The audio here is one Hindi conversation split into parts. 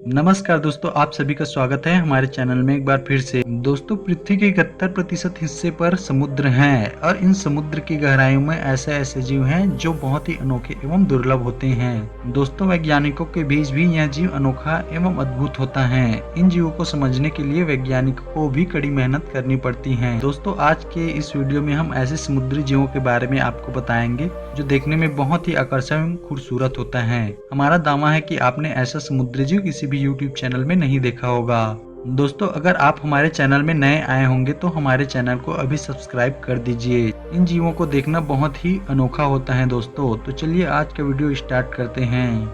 नमस्कार दोस्तों, आप सभी का स्वागत है हमारे चैनल में एक बार फिर से। दोस्तों, पृथ्वी के 71% हिस्से पर समुद्र हैं और इन समुद्र की गहराइयों में ऐसे ऐसे जीव हैं जो बहुत ही अनोखे एवं दुर्लभ होते हैं। दोस्तों, वैज्ञानिकों के बीच भी यह जीव अनोखा एवं अद्भुत होता है। इन जीवों को समझने के लिए वैज्ञानिकों को भी कड़ी मेहनत करनी पड़ती है। दोस्तों, आज के इस वीडियो में हम ऐसे समुद्री जीवों के बारे में आपको बताएंगे जो देखने में बहुत ही आकर्षक एवं खूबसूरत होता है। हमारा दावा है कि आपने ऐसा समुद्री जीव किसी भी यूट्यूब चैनल में नहीं देखा होगा। दोस्तों, अगर आप हमारे चैनल में नए आए होंगे तो हमारे चैनल को अभी सब्सक्राइब कर दीजिए। इन जीवों को देखना बहुत ही अनोखा होता है दोस्तों। तो चलिए आज का वीडियो स्टार्ट करते हैं।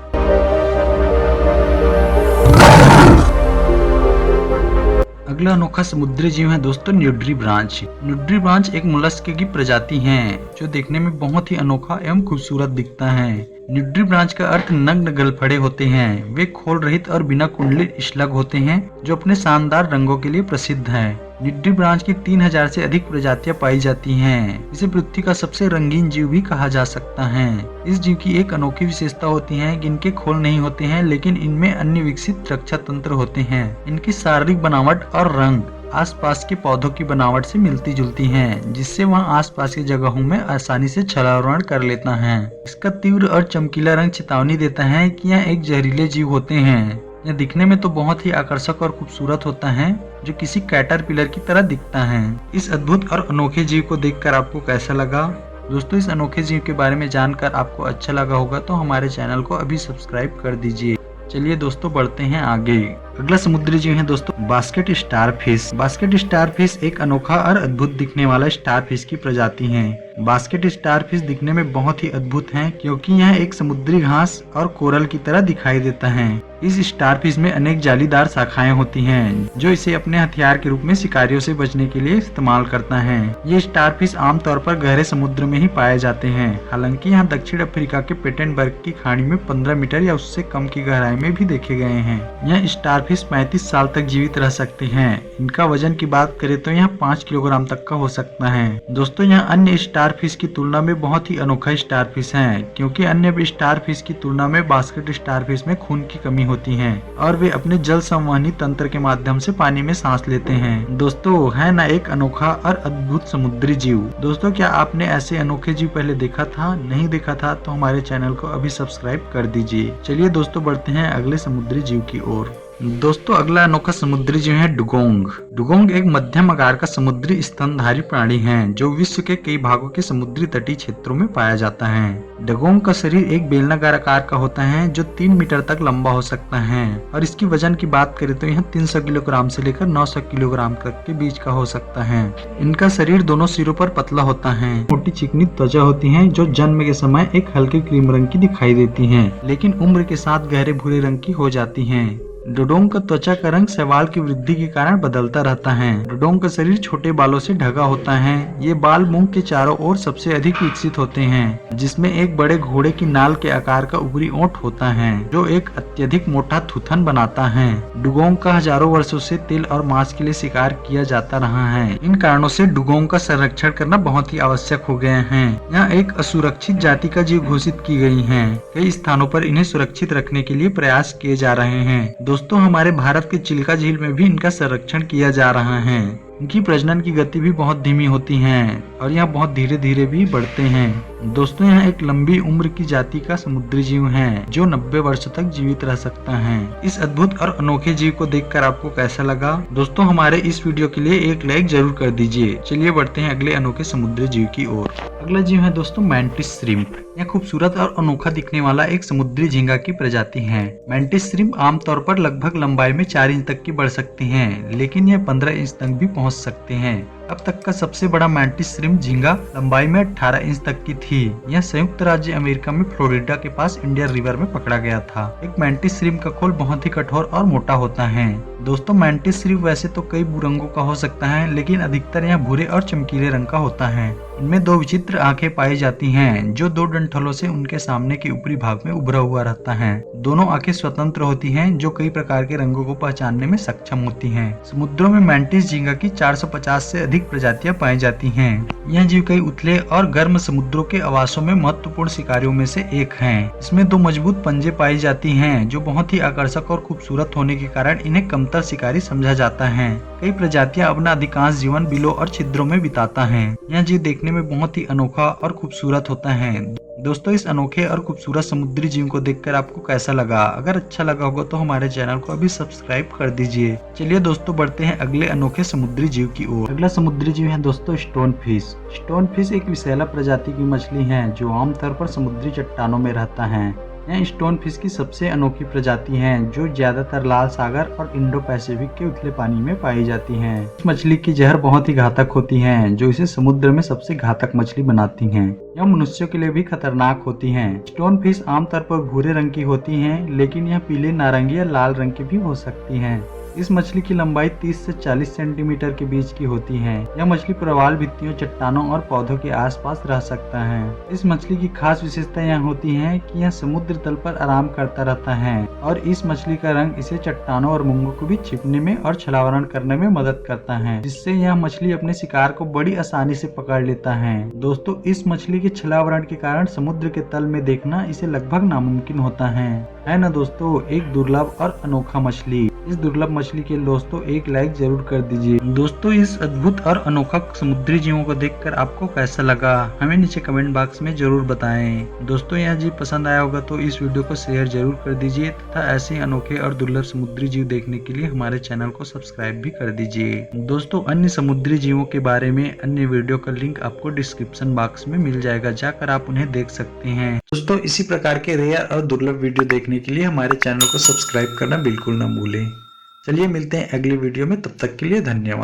अगला अनोखा समुद्री जीव है दोस्तों न्यूड्रीब्रांच। न्यूड्रीब्रांच एक मोलस्क की प्रजाति है जो देखने में बहुत ही अनोखा एवं खूबसूरत दिखता है। न्यूड्रीब्रांच का अर्थ नग्न गलफड़े होते हैं। वे खोल रहित और बिना कुंडलित स्लग होते हैं जो अपने शानदार रंगों के लिए प्रसिद्ध है। न्यूड्रीब्रांच की 3000 से अधिक प्रजातियां पाई जाती हैं। इसे पृथ्वी का सबसे रंगीन जीव भी कहा जा सकता है। इस जीव की एक अनोखी विशेषता होती है कि इनके खोल नहीं होते हैं, लेकिन इनमें अन्य विकसित रक्षा तंत्र होते हैं। इनकी शारीरिक बनावट और रंग आसपास के पौधों की बनावट से मिलती जुलती हैं, जिससे वह आसपास की जगहों में आसानी से छलावरण कर लेता है। इसका तीव्र और चमकीला रंग चेतावनी देता है कि यह एक जहरीले जीव होते हैं। यह दिखने में तो बहुत ही आकर्षक और खूबसूरत होता है, जो किसी कैटरपिलर की तरह दिखता है। इस अद्भुत और अनोखे जीव को देखकर आपको कैसा लगा? दोस्तों, इस अनोखे जीव के बारे में जानकर आपको अच्छा लगा होगा तो हमारे चैनल को अभी सब्सक्राइब कर दीजिए। चलिए दोस्तों, बढ़ते हैं आगे। अगला समुद्री जीव है दोस्तों बास्केट स्टारफिश। बास्केट स्टारफिश एक अनोखा और अद्भुत दिखने वाला स्टारफिश की प्रजाति है। बास्केट स्टारफिश दिखने में बहुत ही अद्भुत है क्योंकि यह एक समुद्री घास और कोरल की तरह दिखाई देता है। इस स्टारफिश में अनेक जालीदार शाखाएं होती हैं जो इसे अपने हथियार के रूप में शिकारियों से बचने के लिए इस्तेमाल करता है। ये स्टारफिश आमतौर पर गहरे समुद्र में ही पाए जाते हैं। हालांकि यहाँ दक्षिण अफ्रीका के पेटेनबर्ग की खाड़ी में 15 मीटर या उससे कम की गहराई में भी देखे गए हैं। यह स्टारफिश 35 साल तक जीवित रह सकते हैं। इनका वजन की बात करें तो यह 5 किलोग्राम तक का हो सकता है। दोस्तों, यह अन्य स्टारफिश की तुलना में बहुत ही अनोखा स्टारफिश है क्योंकि अन्य स्टारफिश की तुलना में बास्केट स्टारफिश में खून की कमी होती है और वे अपने जल संवहनी तंत्र के माध्यम से पानी में सांस लेते हैं। दोस्तों, है ना एक अनोखा और अद्भुत समुद्री जीव। दोस्तों, क्या आपने ऐसे अनोखे जीव पहले देखा था? नहीं देखा था तो हमारे चैनल को अभी सब्सक्राइब कर दीजिए। चलिए दोस्तों, बढ़ते हैं अगले समुद्री जीव की ओर। दोस्तों, अगला अनोखा समुद्री जीव है डुगोंग। डुगोंग एक मध्यम आकार का समुद्री स्तनधारी प्राणी है जो विश्व के कई भागों के समुद्री तटीय क्षेत्रों में पाया जाता है। डुगोंग का शरीर एक बेलनाकार आकार का होता है जो 3 मीटर तक लंबा हो सकता है और इसकी वजन की बात करें तो यह 300 किलोग्राम से लेकर 900 किलोग्राम तक के बीच का हो सकता है। इनका शरीर दोनों सिरों पर पतला होता है। मोटी चिकनी त्वचा होती है जो जन्म के समय एक हल्के क्रीम रंग की दिखाई देती है, लेकिन उम्र के साथ गहरे भूरे रंग की हो जाती है। डुगोंग का त्वचा का रंग शैवाल की वृद्धि के कारण बदलता रहता है। डुगोंग का शरीर छोटे बालों से ढका होता है। ये बाल मुंह के चारों ओर सबसे अधिक विकसित होते हैं, जिसमें एक बड़े घोड़े की नाल के आकार का ऊपरी ओंठ होता है जो एक अत्यधिक मोटा थूथन बनाता है। डुगोंग का हजारों वर्षों से तेल और मांस के लिए शिकार किया जाता रहा है। इन कारणों से डुगोंग का संरक्षण करना बहुत ही आवश्यक हो गया है। यह एक असुरक्षित जाति का जीव घोषित की गई है। कई स्थानों पर इन्हें सुरक्षित रखने के लिए प्रयास किए जा रहे हैं। दोस्तों, हमारे भारत के चिल्का झील में भी इनका संरक्षण किया जा रहा है। इनकी प्रजनन की गति भी बहुत धीमी होती है और यह बहुत धीरे धीरे भी बढ़ते हैं। दोस्तों, यह एक लंबी उम्र की जाति का समुद्री जीव है जो 90 वर्षों तक जीवित रह सकता है। इस अद्भुत और अनोखे जीव को देखकर आपको कैसा लगा? दोस्तों, हमारे इस वीडियो के लिए एक लाइक जरूर कर दीजिए। चलिए बढ़ते हैं अगले अनोखे समुद्री जीव की ओर। अगला जीव है दोस्तों मैंटिस श्रिम्प। यह खूबसूरत और अनोखा दिखने वाला एक समुद्री झींगा की प्रजाति है। मैंटिस श्रिम्प आमतौर पर लगभग लंबाई में 4 इंच तक की बढ़ सकती हैं, लेकिन यह 15 इंच तक भी पहुंच सकते हैं। अब तक का सबसे बड़ा मैंटिस श्रिम्प झींगा लंबाई में 18 इंच तक की थी। यह संयुक्त राज्य अमेरिका में फ्लोरिडा के पास इंडियन रिवर में पकड़ा गया था। एक मैंटिस श्रिम्प का खोल बहुत ही कठोर और मोटा होता है। दोस्तों, मैंटिस श्रिम्प वैसे तो कई रंगों का हो सकता है, लेकिन अधिकतर यह भूरे और चमकीले रंग का होता है। इनमें 2 विचित्र आंखें पाई जाती हैं जो 2 डंठलों से उनके सामने के ऊपरी भाग में उभरा हुआ रहता है। दोनों आंखें स्वतंत्र होती हैं जो कई प्रकार के रंगों को पहचानने में सक्षम होती हैं। समुद्रों में मैंटिस झींगा की 450 से अधिक अधिक प्रजातियां पाई जाती हैं। यह जीव कई उथले और गर्म समुद्रों के आवासों में महत्वपूर्ण शिकारियों में से एक है। इसमें 2 मजबूत पंजे पाई जाती हैं, जो बहुत ही आकर्षक और खूबसूरत होने के कारण इन्हें कमतर शिकारी समझा जाता है। कई प्रजातियां अपना अधिकांश जीवन बिलों और छिद्रों में बिताता है। यह जीव देखने में बहुत ही अनोखा और खूबसूरत होता है। दोस्तों, इस अनोखे और खूबसूरत समुद्री जीव को देखकर आपको कैसा लगा? अगर अच्छा लगा होगा तो हमारे चैनल को अभी सब्सक्राइब कर दीजिए। चलिए दोस्तों, बढ़ते हैं अगले अनोखे समुद्री जीव की ओर। अगला समुद्री जीव है दोस्तों स्टोन फिश। स्टोन फिश एक विषैला प्रजाति की मछली है जो आमतौर पर समुद्री चट्टानों में रहता है। यह स्टोन फिश की सबसे अनोखी प्रजाति है जो ज्यादातर लाल सागर और इंडो पैसिफिक के उथले पानी में पाई जाती है। इस मछली की जहर बहुत ही घातक होती है, जो इसे समुद्र में सबसे घातक मछली बनाती है। यह मनुष्यों के लिए भी खतरनाक होती है। स्टोन फिश आमतौर पर भूरे रंग की होती है, लेकिन यह पीले, नारंगी या लाल रंग की भी हो सकती है। इस मछली की लंबाई 30 से 40 सेंटीमीटर के बीच की होती है। यह मछली प्रवाल भित्तियों, चट्टानों और पौधों के आसपास रह सकता है। इस मछली की खास विशेषता यह होती है कि यह समुद्र तल पर आराम करता रहता है और इस मछली का रंग इसे चट्टानों और मूंगों को भी छिपने में और छलावरण करने में मदद करता है, जिससे यह मछली अपने शिकार को बड़ी आसानी से पकड़ लेता है। दोस्तों, इस मछली के छलावरण के कारण समुद्र के तल में देखना इसे लगभग नामुमकिन होता है ना दोस्तों? एक दुर्लभ और अनोखा मछली। इस दुर्लभ मछली के दोस्तों एक लाइक जरूर कर दीजिए। दोस्तों, इस अद्भुत और अनोखा समुद्री जीवों को देखकर आपको कैसा लगा, हमें नीचे कमेंट बॉक्स में जरूर बताएं। दोस्तों, यह जीव पसंद आया होगा तो इस वीडियो को शेयर जरूर कर दीजिए तथा ऐसे अनोखे और दुर्लभ समुद्री जीव देखने के लिए हमारे चैनल को सब्सक्राइब भी कर दीजिए। दोस्तों, अन्य समुद्री जीवों के बारे में अन्य वीडियो का लिंक आपको डिस्क्रिप्शन बॉक्स में मिल जाएगा, जाकर आप उन्हें देख सकते हैं। दोस्तों, इसी प्रकार के रेयर और दुर्लभ वीडियो देखने के लिए हमारे चैनल को सब्सक्राइब करना बिल्कुल न भूलें। चलिए मिलते हैं अगली वीडियो में, तब तक के लिए धन्यवाद।